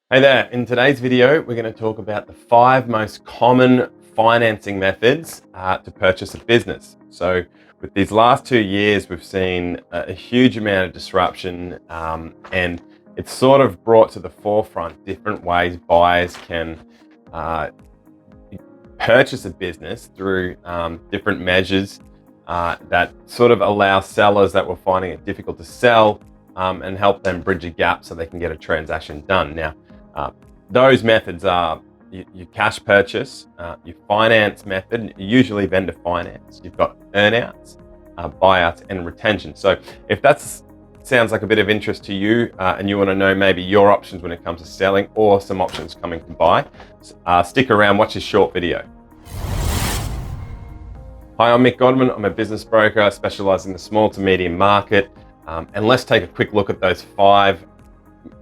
Hey there, in today's video, we're going to talk about the 5 most common financing methods to purchase a business. So with these last 2 years, we've seen a huge amount of disruption and it's sort of brought to the forefront different ways buyers can uh, purchase a business through different measures that sort of allow sellers that were finding it difficult to sell and help them bridge a gap so they can get a transaction done. Now, uh, those methods are your cash purchase, your finance method, usually vendor finance. You've got earnouts, buyouts, and retention. So if that sounds like a bit of interest to you and you want to know maybe your options when it comes to selling or some options coming to buy, stick around, watch this short video. Hi, I'm Mick Godwin. I'm a business broker. I specialize in the small to medium market. And let's take a quick look at those 5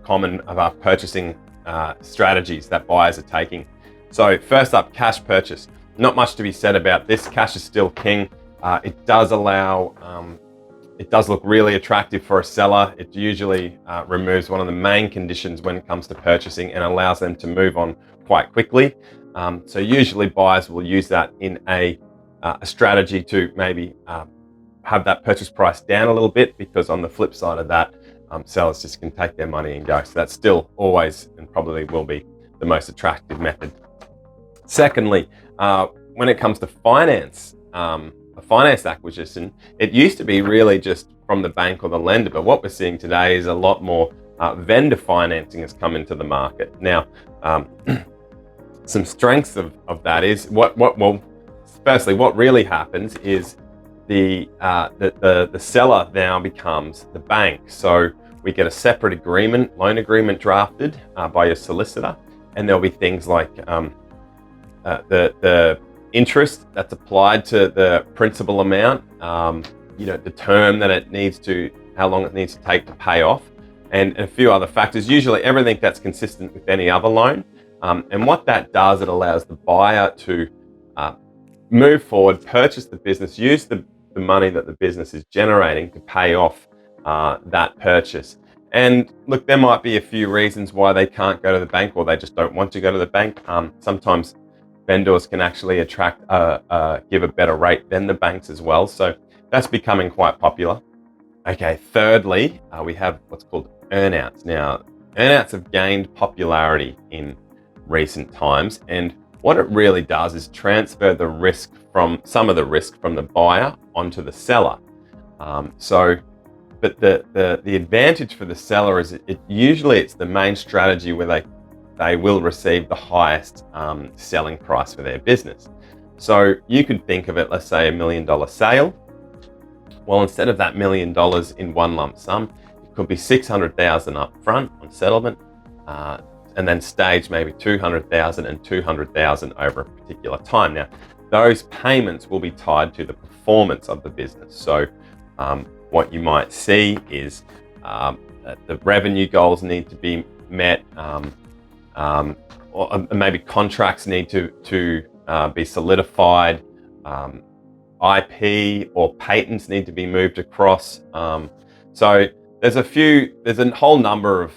common of our purchasing strategies that buyers are taking. So first up, cash purchase. Not much to be said about this. Cash is still king. It does look really attractive for a seller. It usually removes one of the main conditions when it comes to purchasing and allows them to move on quite quickly. So usually buyers will use that in a strategy to maybe have that purchase price down a little bit, because on the flip side of that, sellers just can take their money and go. So that's still always and probably will be the most attractive method. Secondly, when it comes to finance, a finance acquisition, it used to be really just from the bank or the lender, but what we're seeing today is a lot more vendor financing has come into the market. Now, some strengths of that is firstly, what really happens is the seller now becomes the bank. So we get a separate agreement, loan agreement drafted by your solicitor, and there'll be things like the interest that's applied to the principal amount, the term that it needs to, how long it needs to take to pay off, and a few other factors. Usually everything that's consistent with any other loan. And what that does, it allows the buyer to move forward, purchase the business, use the money that the business is generating to pay off that purchase. And look, there might be a few reasons why they can't go to the bank, or they just don't want to go to the bank. Sometimes vendors can actually give a better rate than the banks as well. So that's becoming quite popular. Okay, thirdly, we have what's called earnouts. Now, earnouts have gained popularity in recent times, and what it really does is transfer the risk some of the risk from the buyer onto the seller. But the advantage for the seller is usually it's the main strategy where they will receive the highest selling price for their business. So you could think of it, let's say $1 million sale. Well, instead of that $1 million in one lump sum, it could be $600,000 up front on settlement, and then stage maybe $200,000 and $200,000 over a particular time. Now, those payments will be tied to the performance of the business. So what you might see is that the revenue goals need to be met, or maybe contracts need to be solidified, IP or patents need to be moved across. So there's a whole number of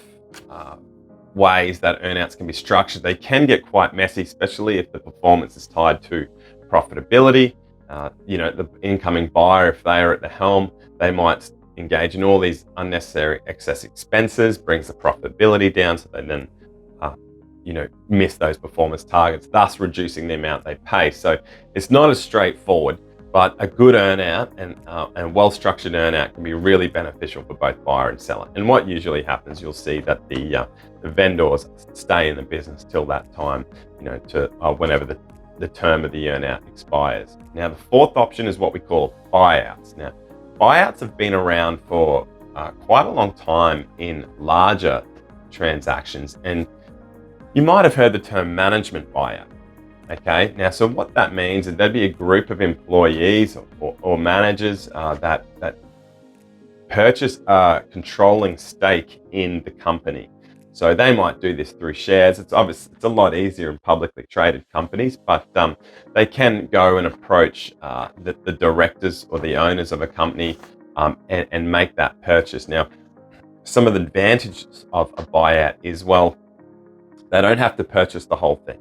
ways that earnouts can be structured. They can get quite messy, especially if the performance is tied to profitability. The incoming buyer, if they are at the helm, they might engage in all these unnecessary excess expenses, brings the profitability down, so they then miss those performance targets, thus reducing the amount they pay. So it's not as straightforward, but a good earnout and well-structured earnout can be really beneficial for both buyer and seller. And what usually happens, you'll see that the vendors stay in the business till that time, to whenever the term of the earnout expires. Now, the fourth option is what we call buyouts. Now, buyouts have been around for quite a long time in larger transactions, and you might have heard the term management buyout. Okay, now, so what that means is there'd be a group of employees or managers that purchase a controlling stake in the company. So they might do this through shares. It's obvious, it's a lot easier in publicly traded companies, but they can go and approach the directors or the owners of a company and make that purchase. Now, some of the advantages of a buyout is, well, They don't have to purchase the whole thing.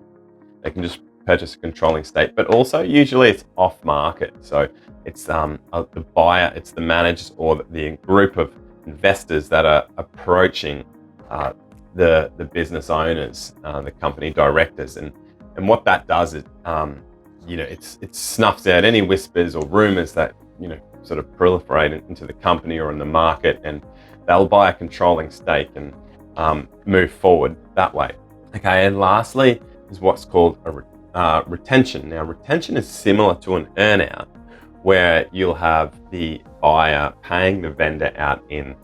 They can just purchase a controlling stake, but also usually it's off market. So it's the buyer, it's the managers or the group of investors that are approaching the business owners, the company directors, and what that does is it snuffs out any whispers or rumors that sort of proliferate into the company or in the market, and they'll buy a controlling stake and move forward that way. Okay, and lastly is what's called a retention. Now, retention is similar to an earnout, where you'll have the buyer paying the vendor out in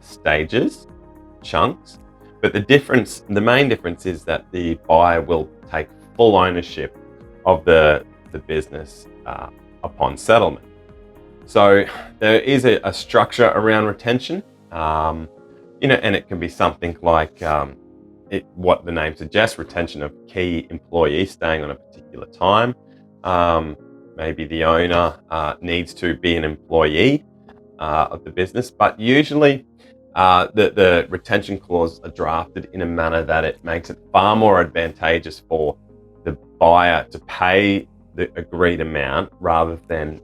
stages, chunks. But the main difference is that the buyer will take full ownership of the business upon settlement. So there is a structure around retention, and it can be something like what the name suggests, retention of key employees staying on a particular time. Maybe the owner needs to be an employee of the business, but usually the retention clause are drafted in a manner that it makes it far more advantageous for the buyer to pay the agreed amount rather than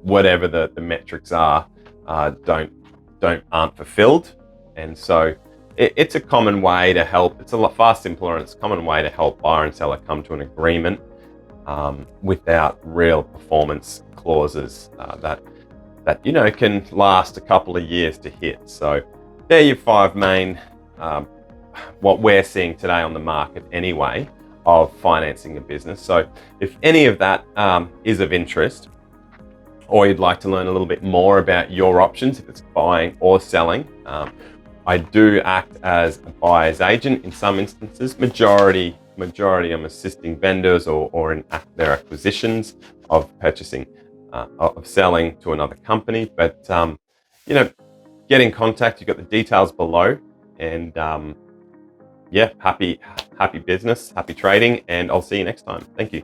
whatever the metrics are aren't fulfilled. And so it's a common way to help. It's a lot far simpler, and it's a common way to help buyer and seller come to an agreement without real performance clauses that can last a couple of years to hit. So they're your 5 main, what we're seeing today on the market anyway, of financing a business. So if any of that is of interest, or you'd like to learn a little bit more about your options, if it's buying or selling, I do act as a buyer's agent in some instances. Majority I'm assisting vendors or in their acquisitions of purchasing, of selling to another company. But get in contact. You've got the details below, and happy business, happy trading, and I'll see you next time. Thank you.